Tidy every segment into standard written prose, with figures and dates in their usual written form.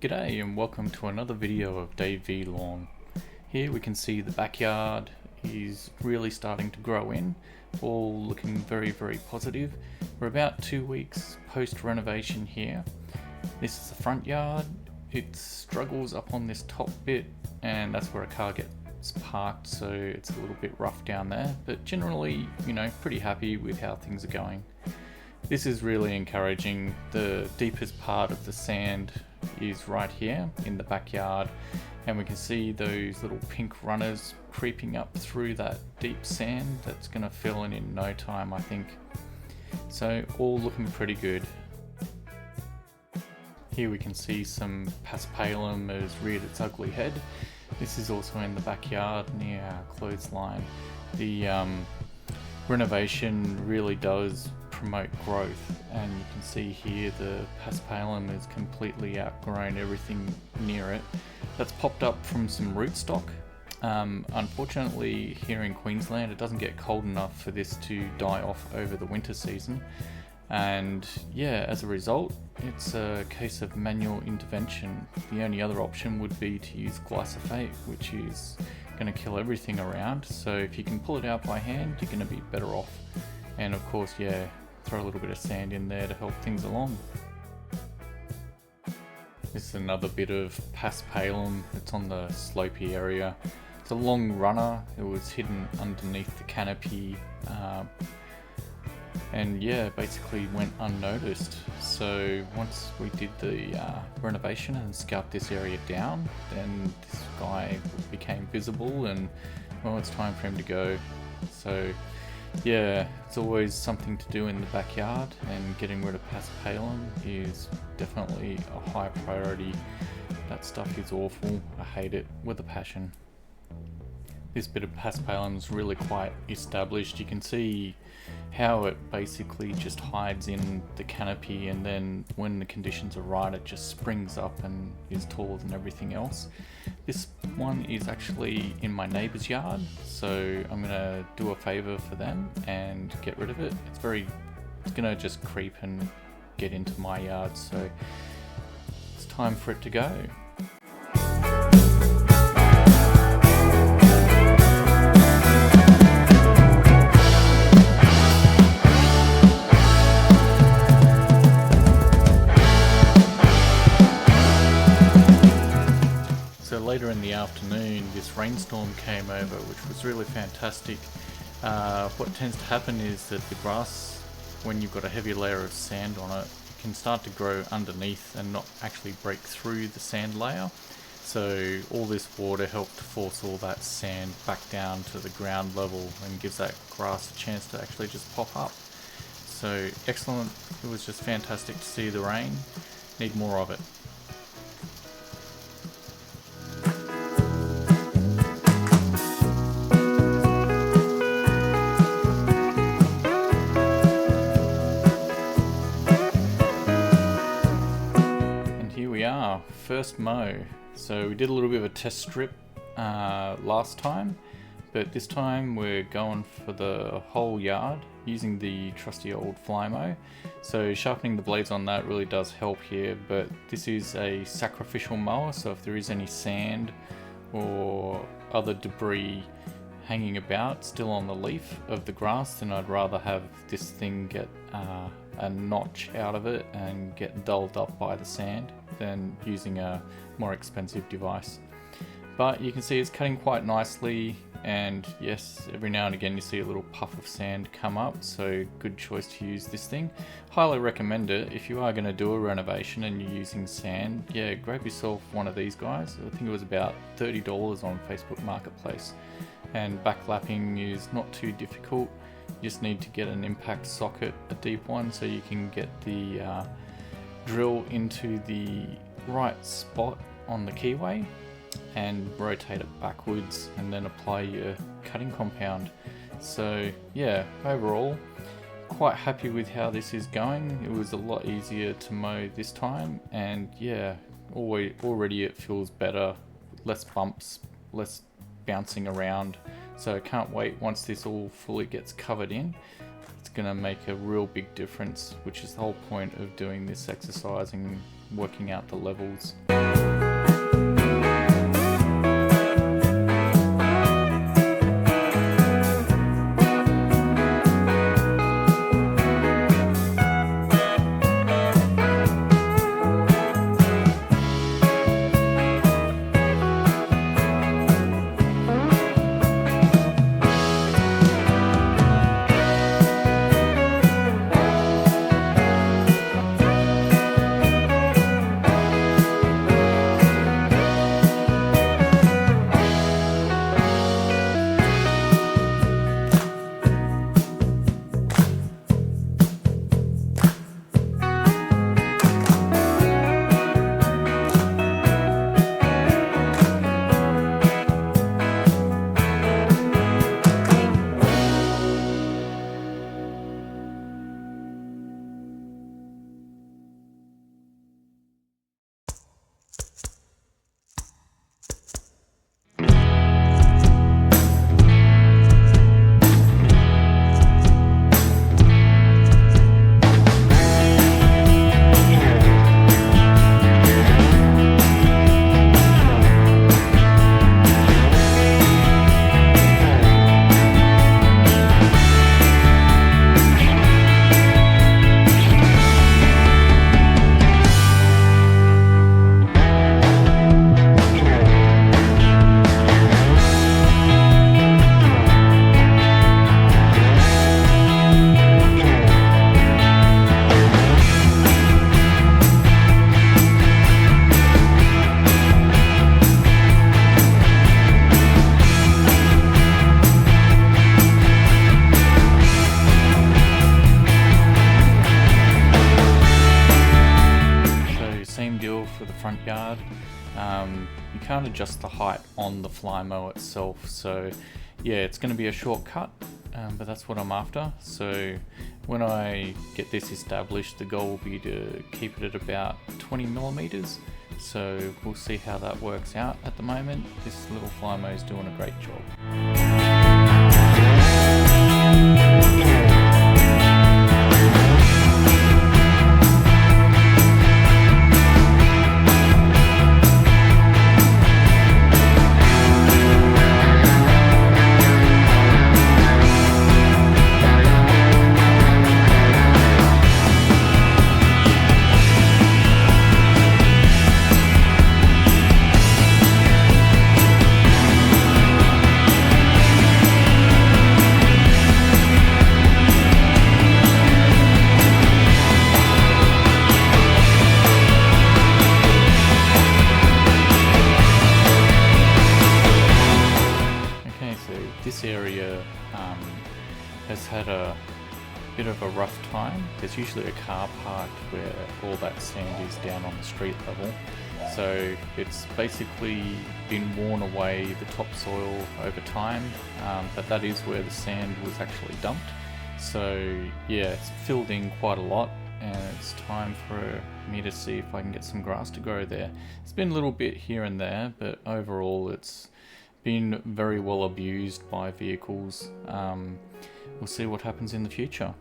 G'day and welcome to another video of Dave V Lawn. Here we can see the backyard is really starting to grow in, all looking very positive. We're about 2 weeks post renovation here. This is the front yard. It struggles up on this top bit and that's where a car gets parked, so it's a little bit rough down there, but generally, pretty happy with how things are going. This is really encouraging. The deepest part of the sand is right here in the backyard, and we can see those little pink runners creeping up through that deep sand. That's going to fill in no time, I think. So all looking pretty good. Here we can see some Paspalum has reared its ugly head. This is also in the backyard near our clothesline. The renovation really does promote growth, and you can see here the Paspalum is completely outgrown everything near it. That's popped up from some rootstock. Unfortunately here in Queensland it doesn't get cold enough for this to die off over the winter season, and as a result it's a case of manual intervention. The only other option would be to use glyphosate, which is going to kill everything around, so if you can pull it out by hand you're going to be better off. And of course throw a little bit of sand in there to help things along. This is another bit of Paspalum. It's on the slopey area. It's a long runner. It was hidden underneath the canopy and basically went unnoticed. So once we did the renovation and scalped this area down, then this guy became visible and it's time for him to go. So it's always something to do in the backyard, and getting rid of Paspalum is definitely a high priority. That stuff is awful. I hate it with a passion. This bit of Paspalum is really quite established. You can see how it basically just hides in the canopy, and then when the conditions are right it just springs up and is taller than everything else. This one is actually in my neighbour's yard, so I'm going to do a favour for them and get rid of it. It's going to just creep and get into my yard, so it's time for it to go. Later in the afternoon this rainstorm came over, which was really fantastic. What tends to happen is that the grass, when you've got a heavy layer of sand on it, can start to grow underneath and not actually break through the sand layer. So all this water helped to force all that sand back down to the ground level and gives that grass a chance to actually just pop up. So excellent. It was just fantastic to see the rain. Need more of it. First mow. So we did a little bit of a test strip last time, but this time we're going for the whole yard using the trusty old fly mow. So sharpening the blades on that really does help here, but this is a sacrificial mower, so if there is any sand or other debris hanging about still on the leaf of the grass, then I'd rather have this thing get a notch out of it and get dulled up by the sand than using a more expensive device. But you can see it's cutting quite nicely, and yes, every now and again you see a little puff of sand come up, so good choice to use this thing. Highly recommend it if you are going to do a renovation and you're using sand. Grab yourself one of these guys. I think it was about $30 on Facebook Marketplace, and backlapping is not too difficult. You just need to get an impact socket, a deep one, so you can get the drill into the right spot on the keyway and rotate it backwards, and then apply your cutting compound. So overall quite happy with how this is going. It was a lot easier to mow this time, and already it feels better, less bumps, less bouncing around. So I can't wait once this all fully gets covered in. It's going to make a real big difference, which is the whole point of doing this exercise and working out the levels. For the front yard. You can't adjust the height on the fly mower itself, so yeah, it's going to be a shortcut, but that's what I'm after. So when I get this established, the goal will be to keep it at about 20 millimeters. So we'll see how that works out. At the moment, this little fly mower is doing a great job. This area has had a bit of a rough time. There's usually a car parked where all that sand is down on the street level. So it's basically been worn away, the topsoil, over time, but that is where the sand was actually dumped. So yeah, it's filled in quite a lot, and it's time for me to see if I can get some grass to grow there. It's been a little bit here and there, but overall it's been very well abused by vehicles. We'll see what happens in the future.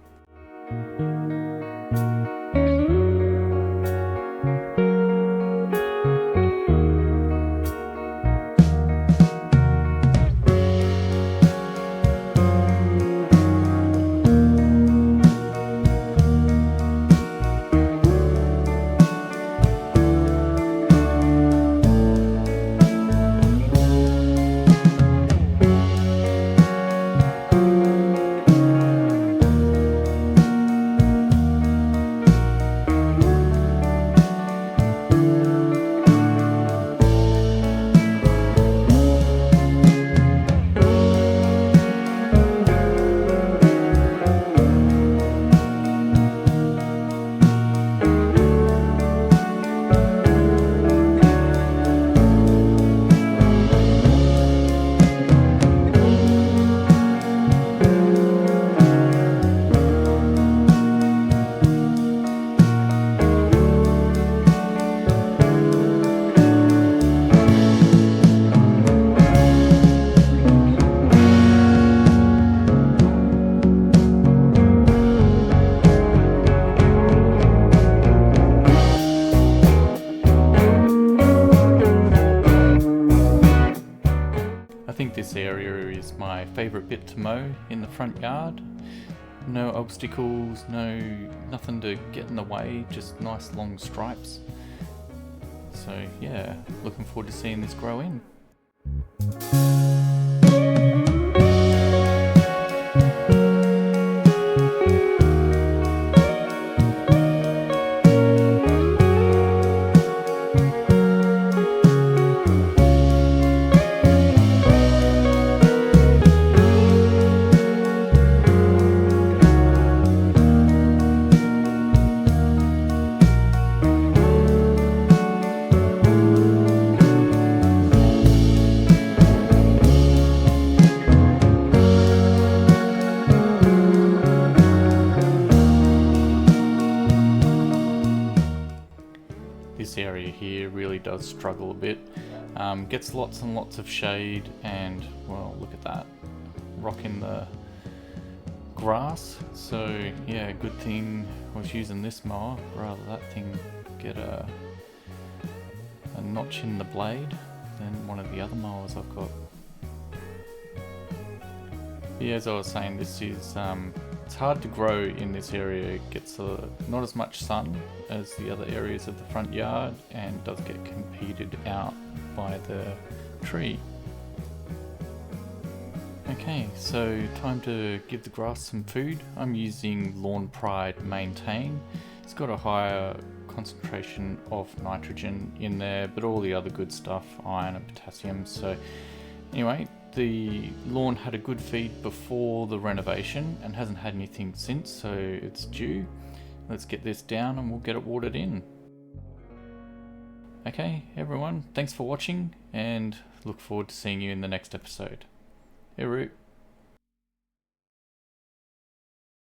area is my favourite bit to mow in the front yard. No obstacles, nothing to get in the way, just nice long stripes. So yeah, looking forward to seeing this grow in. This area here really does struggle a bit. Gets lots and lots of shade, and well, look at that, rock in the grass. So yeah, good thing I was using this mower rather that thing get a notch in the blade than one of the other mowers I've got. But yeah, as I was saying, this is it's hard to grow in this area. It gets not as much sun as the other areas of the front yard and does get competed out by the tree. Okay, so time to give the grass some food. I'm using Lawn Pride Maintain. It's got a higher concentration of nitrogen in there, but all the other good stuff, iron and potassium. So anyway, the lawn had a good feed before the renovation and hasn't had anything since, so it's due. Let's get this down and we'll get it watered in. Okay, everyone, thanks for watching and look forward to seeing you in the next episode. Hey, Root.